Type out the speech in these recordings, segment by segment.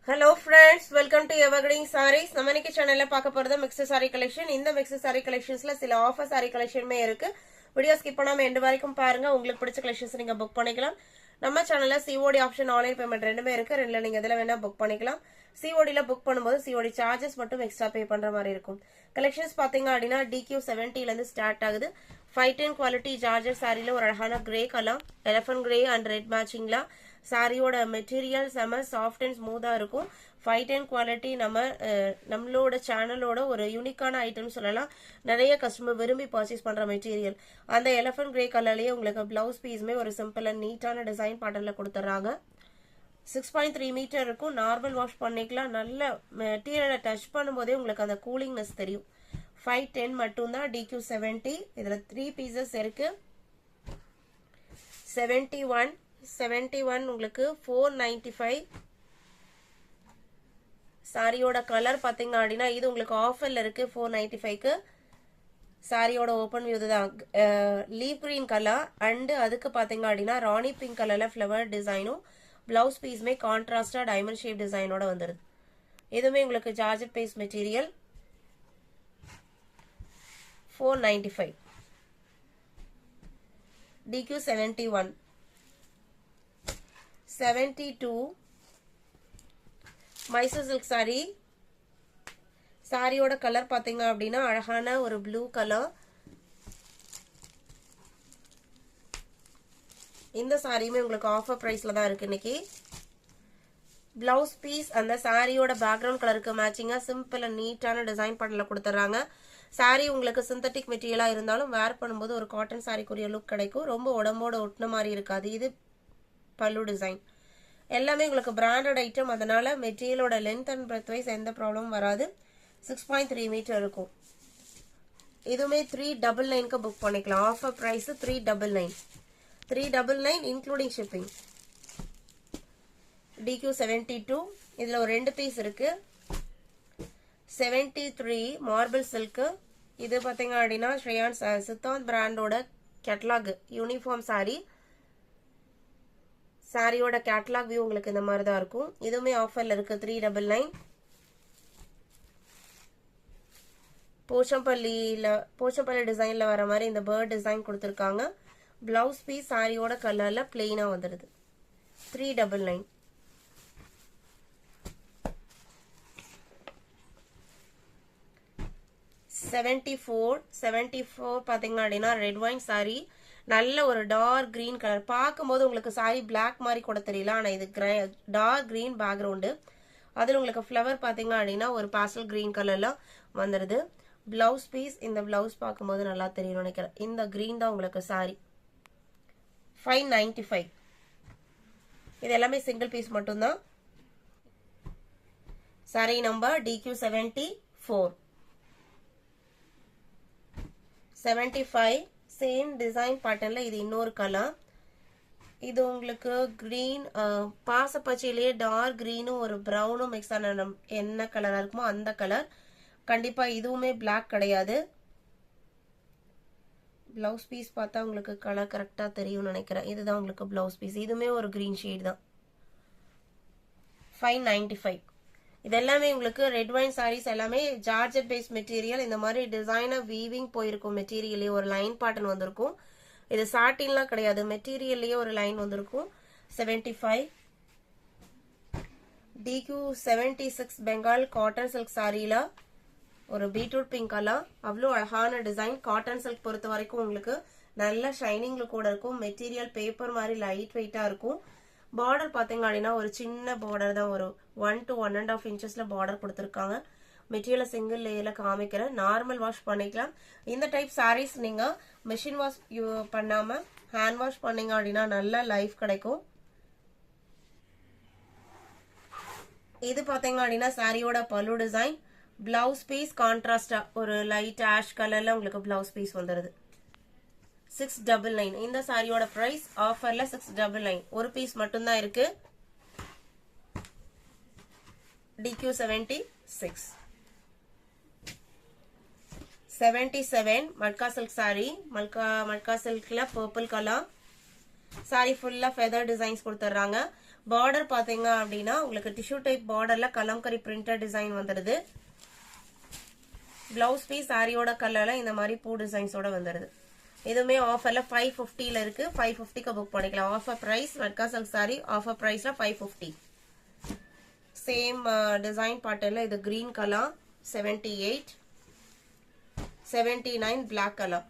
Hello friends, welcome to Evergreen Sarees. நம்ம இன்னைக்கு சேனல்ல பார்க்க போறது மிக்ஸ்ட் saree collection. இந்த மிக்ஸ்ட் saree collectionsல சில ஆஃபர் saree collectionமே இருக்கு. வீடியோ ஸ்கிப் பண்ணாம எண்ட் வரைக்கும் பாருங்க. உங்களுக்கு பிடிச்ச collections நீங்க புக் பண்ணிக்கலாம். நம்ம சேனல்ல COD ஆப்ஷன் ஆன்லைன் பேமெண்ட் ரெண்டுமே இருக்கு. ரெண்டுல நீங்க எதுல வேணா புக் பண்ணிக்கலாம். COD ல புக் பண்ணும்போது COD சார்ஜஸ் மட்டும் எக்ஸ்ட்ரா பே பண்ற மாதிரி இருக்கும். கலெக்ஷன்ஸ் பாத்தீங்க அப்படினா DQ70 ல இருந்து ஸ்டார்ட் ஆகுது. 510 குவாலிட்டி ஜார்ஜர் சாரில ஒரு அழகான grey colour, elephant grey and red மேட்சிங்ல சாரியோட மெட்டீரியல் செம சாஃப்ட் அண்ட் ஸ்மூத்தா இருக்கும். 510 குவாலிட்டி நம்மளோட சேனலோட ஒரு யூனிக்கான ஐட்டம் சொல்லலாம். நிறைய கஸ்டமர் விரும்பி பர்ச்சேஸ் பண்ற மெட்டீரியல். அந்த எலிஃபண்ட் கிரே கலர்லயே உங்களுக்கு பிளவுஸ் பீஸ்மே ஒரு சிம்பிள் அண்ட் நீட்டான டிசைன் பேட்டர்ன்ல கொடுத்துறாங்க. 6.3 மீட்டர் இருக்கும். நார்மல் வாஷ் பண்ணிக்கலாம். நல்ல மெட்டீரியலை டச் பண்ணும்போதே உங்களுக்கு அந்த கூலிங்னஸ் தெரியும். 510 மட்டும்தான். DQ70 இதுல 3 பீசஸ் இருக்கு. 71 உங்களுக்கு 495. சாரியோட கலர் பாத்தீங்க அப்படின்னா இது உங்களுக்கு ஆஃபர்ல இருக்கு 495க்கு. சாரியோட ஓபன் வியூ தான் லீவ் கிரீன் கலர் அண்ட் அதுக்கு பாத்தீங்க அப்படின்னா ராணி பிங்க் கலர்ல ஃபிளவர் டிசைனும் பிளவுஸ் பீஸ்மே கான்ட்ராஸ்டா டைமண்ட் ஷேப் டிசைனோட வந்துருது. இதுவுமே உங்களுக்கு georgette base material. 495. DQ71. 72 Mysore silk sari. சாரியோட கலர் பாத்தீங்க அப்படின்னா அழகான ஒரு ப்ளூ கலர். இந்த சாரியுமே உங்களுக்கு ஆஃபர் பிரைஸ்ல தான் இருக்கு இன்னைக்கு. பிளவுஸ் பீஸ் அந்த சாரியோட பேக்ரவுண்ட் கலருக்கு மேட்சிங்கா சிம்பிள் அண்ட் நீட்டான டிசைன் பண்ணல கொடுத்துறாங்க. சாரி உங்களுக்கு சிந்தட்டிக் மெட்டீரியலா இருந்தாலும் வேர் பண்ணும்போது ஒரு காட்டன் சாரிக்குரிய லுக் கிடைக்கும். ரொம்ப உடம்போட ஒட்டின மாதிரி இருக்காது. இது பல்லு டிசைன். எல்லாமே உங்களுக்கு பிராண்டட் ஐட்டம். அதனால மெட்டீரியலோட லென்த் அண்ட் பிரெத் வைஸ் எந்த ப்ராப்ளமும் வராது. 6.3 மீட்டர் இருக்கும். இதுவுமே 399க்கு புக் பண்ணிக்கலாம். Offer price 399. 399 including shipping. DQ72 இதுல ஒரு 2 பீஸ் இருக்கு. 73 மார்பிள் சில்க். இது பாத்தீங்க அப்படின்னா ஸ்ரேயான் சித்தாந்த் பிராண்டோட கேட்டலாக் யூனிஃபார்ம் சாரி. சாரியோட கேட்டலாக் வியூ உங்களுக்கு இந்த மாதிரி தான் இருக்கும். இதுவுமே ஆஃபர்ல இருக்கு 399. போச்சம்பள்ளி டிசைன்ல வர மாதிரி இந்த பேர்ட் டிசைன் கொடுத்துருக்காங்க. பிளவுஸ் பீஸ் சாரியோட கலர்ல பிளெயினா வந்துருது. 399. 74 பாத்தீங்க அப்படின்னா ரெட் வைன் சாரி. நல்ல ஒரு டார்க் கிரீன் கலர். பார்க்கும்போது உங்களுக்கு சாரி பிளாக் மாதிரி கூட தெரியல. ஆனா இது டார்க் கிரீன் பேக்ரவுண்டு. அதுல உங்களுக்கு ஃபிளவர் பாத்தீங்க அப்படின்னா ஒரு பாஸ்டல் கிரீன் கலர்ல வந்துருது. பிளவுஸ் பீஸ் இந்த பிளவுஸ் பார்க்கும்போது நல்லா தெரியும் நினைக்கிறேன். இந்த கிரீன் தான் உங்களுக்கு சாரி. 595. இது எல்லாமே சிங்கிள் பீஸ் மட்டும்தான். Sari number DQ74. 75 same design பேட்டர்ன்ல இது இன்னொரு கலர். இது உங்களுக்கு கிரீன் பாச பச்சையிலேயே டார்க் கிரீனும் ஒரு பிரவுனும் மிக்ஸ் ஆன என்ன கலரா இருக்குமோ அந்த கலர். கண்டிப்பா இதுவுமே பிளாக் கிடையாது. பிளவுஸ் பீஸ் பார்த்தா உங்களுக்கு கலர் கரெக்டா தெரியும் நினைக்கிறேன். இதுதான் உங்களுக்கு பிளவுஸ் பீஸ். இதுவுமே ஒரு கிரீன் ஷேட் தான். 595. இது எல்லாமே உங்களுக்கு ரெட் வைன் சாரீஸ் எல்லாமே ஜார்ஜெட் பேஸ் மெட்டீரியல். இந்த மாதிரி டிசைனர் வீவிங் போயிருக்கும். மெட்டீரியலே ஒரு லைன் பேட்டர்ன் வந்திருக்கும். இது சாட்டின்லாம் கிடையாது. மெட்டீரியல்லயே ஒரு லைன் வந்திருக்கும். 75. DQ76 பெங்கால் காட்டன் சில்க் சாரியில ஒரு பீட்ரூட் பிங்க் கலர். அவ்வளோ அழகான டிசைன். காட்டன் சில்க் பொறுத்த வரைக்கும் உங்களுக்கு நல்ல ஷைனிங்ல கூட இருக்கும். மெட்டீரியல் பேப்பர் மாதிரி லைட் வெயிட்டா இருக்கும். பார்டர் பாத்தீங்க அப்படின்னா ஒரு சின்ன பார்டர் தான். ஒரு 1 to 1.5 இன்ச்சஸ்ல பார்டர் கொடுத்துருக்காங்க. மெட்டீரியல் சிங்கிள் லேயர்ல காமிக்கிறேன். நார்மல் வாஷ் பண்ணிக்கலாம். இந்த டைப் சாரீஸ் நீங்க மிஷின் வாஷ் பண்ணாம ஹேண்ட் வாஷ் பண்ணீங்க அப்படின்னா நல்ல லைஃப் கிடைக்கும். இது பாத்தீங்க அப்படின்னா சாரியோட பல்லு டிசைன். பிளவுஸ் பீஸ் கான்ட்ராஸ்டா ஒரு லைட் ஆஷ் கலர்ல உங்களுக்கு பிளவுஸ் பீஸ் வந்துருது. 699. இந்த சாரியோட பிரைஸ் ஆஃபர்ல 699. ஒரு பீஸ் மட்டும்தான் இருக்கு. DQ76. 77 மல்கா சில்க் சாரி. மல்கா சில்க்ல பர்பிள் கலர். சாரி ஃபுல்லா ஃபெதர் டிசைன்ஸ் கொடுத்துறாங்க. பார்டர் பாத்தீங்க அப்படின்னா உங்களுக்கு டிஷ்யூ டைப் பார்டர்ல கலம்கரி பிரிண்டட் டிசைன் வந்துருது. பிளவுஸ் பீஸ் சாரியோட கலர்ல இந்த மாதிரி பூ டிசைன்ஸோட வந்துருது. இதுவுமே ஆஃபர்ல 550ல இருக்கு. 550க்கு புக் பண்ணிக்கலாம். Offer price matka silk sari offer பிரைஸ்ல 550. சேம் டிசைன் பேட்டர்ன்ல இது கிரீன் கலர் 78, 79 பிளாக் கலர்.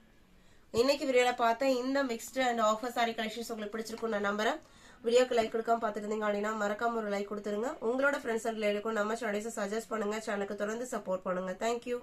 இன்னைக்கு வீடியோல பார்த்த இந்த mixed and offer sorry collections உங்களுக்கு பிடிச்சிருக்கும் நான் நம்புறேன். வீடியோக்கு லைக் கொடுக்காம பார்த்துட்டு இருந்தீங்க அப்படின்னா மறக்காம ஒரு லைக் கொடுத்துருங்க. உங்களோட ஃப்ரெண்ட்ஸ் அண்ட் ரிலேட்டிவ்க்கும் நம்ம சேனலை சஜஸ்ட் பண்ணுங்க. சேனலுக்கு தொடர்ந்து சப்போர்ட் பண்ணுங்க. தேங்க்யூ.